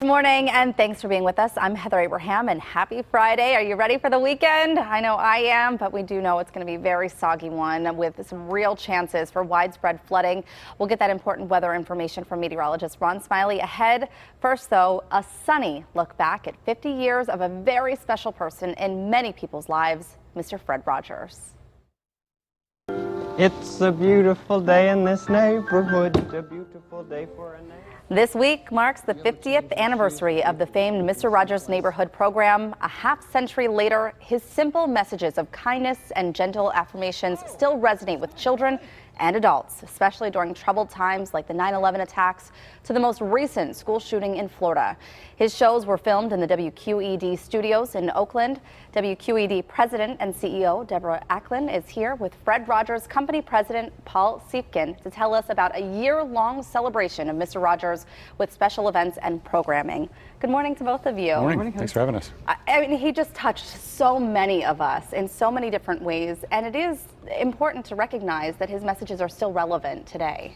Good morning and thanks for being with us. I'm Heather Abraham and happy Friday. Are you ready for the weekend? I know I am, but we do know it's going to be a very soggy one with some real chances for widespread flooding. We'll get that important weather information from meteorologist Ron Smiley ahead. First, though, a sunny look back at 50 years of a very special person in many people's lives, Mr. Fred Rogers. It's a beautiful day in this neighborhood, a beautiful day for a neighborhood. This week marks the 50th anniversary of the famed Mr. Rogers Neighborhood program. A half-century later, his simple messages of kindness and gentle affirmations still resonate with children and adults, especially during troubled times like the 9/11 attacks to the most recent school shooting in Florida. His shows were filmed in the WQED studios in Oakland. WQED President and CEO Deborah Acklin is here with Fred Rogers Company President Paul Siefken to tell us about a year-long celebration of Mr. Rogers with special events and programming. Good morning to both of you. Good morning. Thanks for having us. I mean, he just touched so many of us in so many different ways, and it is important to recognize that his messages are still relevant today.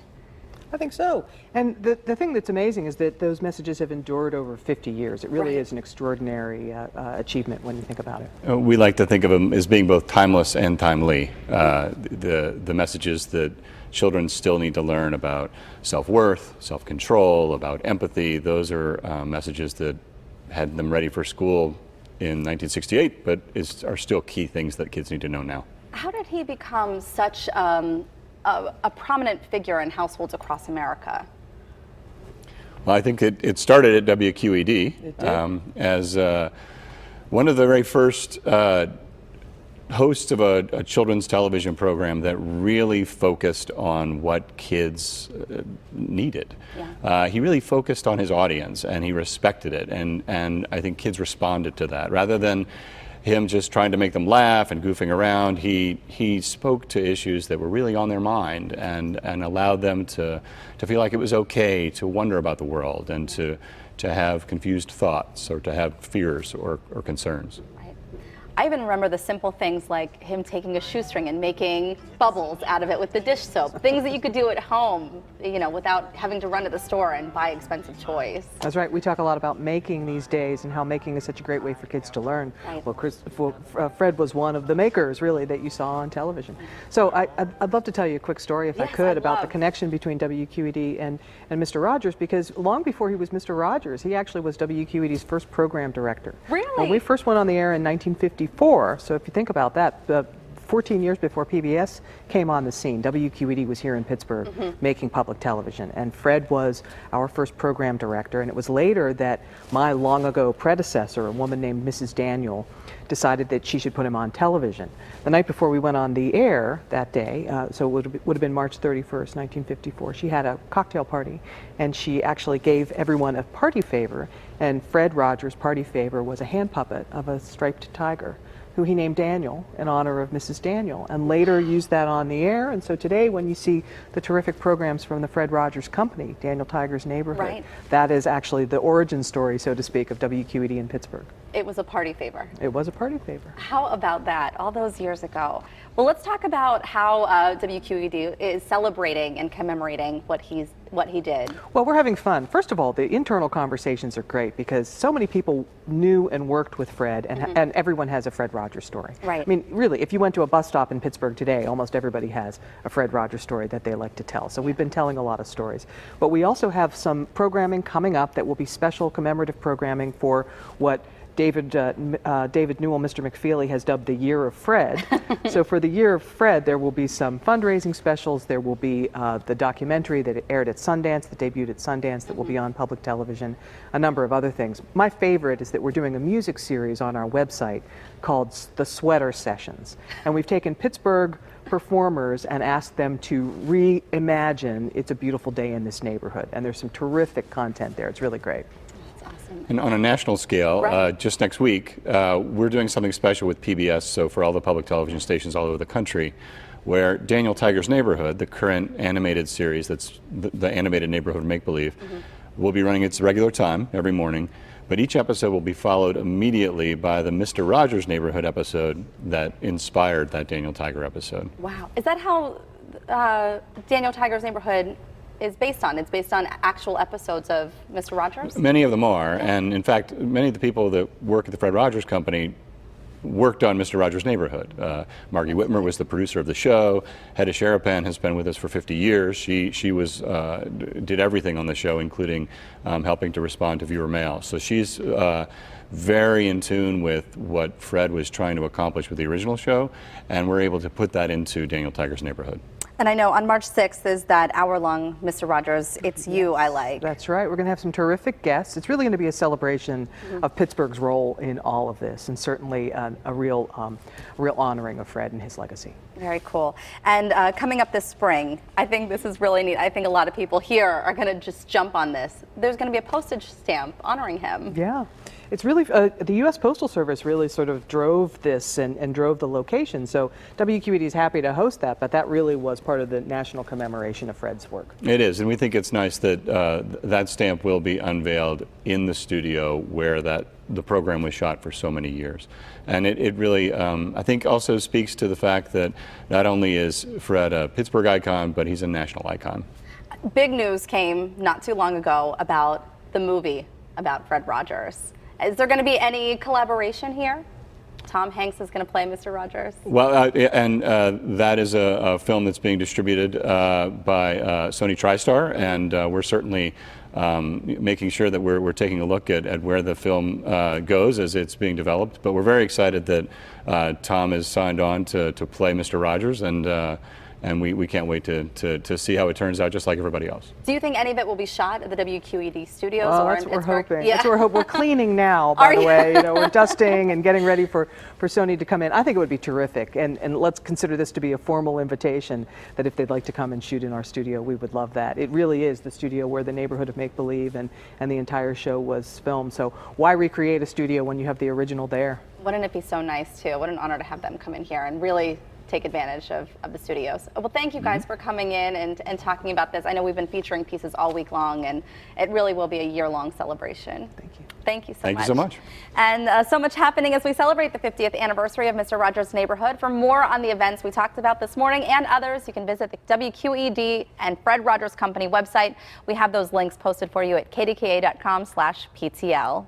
I think so. And the thing that's amazing is that those messages have endured over 50 years. It really is an extraordinary achievement when you think about it. We like to think of them as being both timeless and timely. The messages that children still need to learn about self-worth, self-control, about empathy, those are messages that had them ready for school in 1968, but are still key things that kids need to know now. How did he become such a prominent figure in households across America? Well, I think it started at WQED as one of the very first hosts of a children's television program that really focused on what kids needed. Yeah. He really focused on his audience and he respected it, and I think kids responded to that. Rather than him just trying to make them laugh and goofing around, he spoke to issues that were really on their mind and allowed them to feel like it was okay to wonder about the world and to have confused thoughts or to have fears or concerns. I even remember the simple things like him taking a shoestring and making bubbles out of it with the dish soap. Things that you could do at home, you know, without having to run to the store and buy expensive toys. That's right. We talk a lot about making these days and how making is such a great way for kids to learn. Right. Well, Fred was one of the makers, really, that you saw on television. So I'd love to tell you a quick story, if I could, about the connection between WQED and Mr. Rogers, because long before he was Mr. Rogers, he actually was WQED's first program director. Really? When we first went on the air in 1954, so if you think about that, 14 years before PBS came on the scene, WQED was here in Pittsburgh making public television, and Fred was our first program director, and it was later that my long ago predecessor, a woman named Mrs. Daniel, decided that she should put him on television. The night before we went on the air that day, so it would have been March 31st, 1954, she had a cocktail party, and she actually gave everyone a party favor, and Fred Rogers' party favor was a hand puppet of a striped tiger, who he named Daniel in honor of Mrs. Daniel, and later used that on the air. And so today, when you see the terrific programs from the Fred Rogers Company, Daniel Tiger's Neighborhood, that is actually the origin story, so to speak, of WQED in Pittsburgh. It was a party favor. It was a party favor. How about that, all those years ago? Well, let's talk about how WQED is celebrating and commemorating what he did. Well, we're having fun. First of all, the internal conversations are great because so many people knew and worked with Fred, and everyone has a Fred Rogers story. Right. I mean, really, if you went to a bus stop in Pittsburgh today, almost everybody has a Fred Rogers story that they like to tell. So we've been telling a lot of stories. But we also have some programming coming up that will be special commemorative programming for what David Newell, Mr. McFeely, has dubbed the Year of Fred. So for the Year of Fred, there will be some fundraising specials. There will be the documentary that aired at Sundance, that debuted at Sundance, that will be on public television, a number of other things. My favorite is that we're doing a music series on our website called The Sweater Sessions. And we've taken Pittsburgh performers and asked them to reimagine It's a Beautiful Day in This Neighborhood. And there's some terrific content there. It's really great. And on a national scale, just next week, we're doing something special with PBS, so for all the public television stations all over the country, where Daniel Tiger's Neighborhood, the current animated series that's the animated neighborhood make-believe, will be running its regular time every morning, but each episode will be followed immediately by the Mr. Rogers Neighborhood episode that inspired that Daniel Tiger episode. Wow. Is that how Daniel Tiger's Neighborhood is based on. It's based on actual episodes of Mr. Rogers? Many of them are, and in fact, many of the people that work at the Fred Rogers Company worked on Mr. Rogers' Neighborhood. Margie Whitmer was the producer of the show. Hedda Sharapan has been with us for 50 years. She was did everything on the show, including helping to respond to viewer mail. So she's very in tune with what Fred was trying to accomplish with the original show, and we're able to put that into Daniel Tiger's Neighborhood. And I know on March 6th is that hour-long Mr. Rogers, It's You I Like. That's right. We're going to have some terrific guests. It's really going to be a celebration of Pittsburgh's role in all of this, and certainly a real honoring of Fred and his legacy. Very cool. And coming up this spring, I think this is really neat. I think a lot of people here are going to just jump on this. There's going to be a postage stamp honoring him. Yeah. It's really, the U.S. Postal Service really sort of drove this and drove the location. So WQED is happy to host that, but that really was part of the national commemoration of Fred's work. It is, and we think it's nice that that stamp will be unveiled in the studio where the program was shot for so many years. And it really, I think, also speaks to the fact that not only is Fred a Pittsburgh icon, but he's a national icon. Big news came not too long ago about the movie about Fred Rogers. Is there going to be any collaboration here? Tom Hanks is going to play Mr. Rogers? Well, that is a film that's being distributed by Sony TriStar, and we're certainly making sure that we're taking a look at where the film goes as it's being developed. But we're very excited that Tom has signed on to play Mr. Rogers, and we can't wait to see how it turns out, just like everybody else. Do you think any of it will be shot at the WQED studios Oh, or that's in what we're Pittsburgh? hoping. Yeah. That's what we're hoping. We're cleaning now, by the way. We're dusting and getting ready for Sony to come in. I think it would be terrific. And let's consider this to be a formal invitation that if they'd like to come and shoot in our studio, we would love that. It really is the studio where the Neighborhood of Make-Believe and the entire show was filmed. So why recreate a studio when you have the original there? Wouldn't it be so nice, too? What an honor to have them come in here and really take advantage of the studios. Well, thank you guys for coming in and talking about this. I know we've been featuring pieces all week long, and it really will be a year-long celebration. Thank you. Thank you so much. Thank you so much. And so much happening as we celebrate the 50th anniversary of Mr. Rogers' Neighborhood. For more on the events we talked about this morning and others, you can visit the WQED and Fred Rogers Company website. We have those links posted for you at kdka.com/PTL.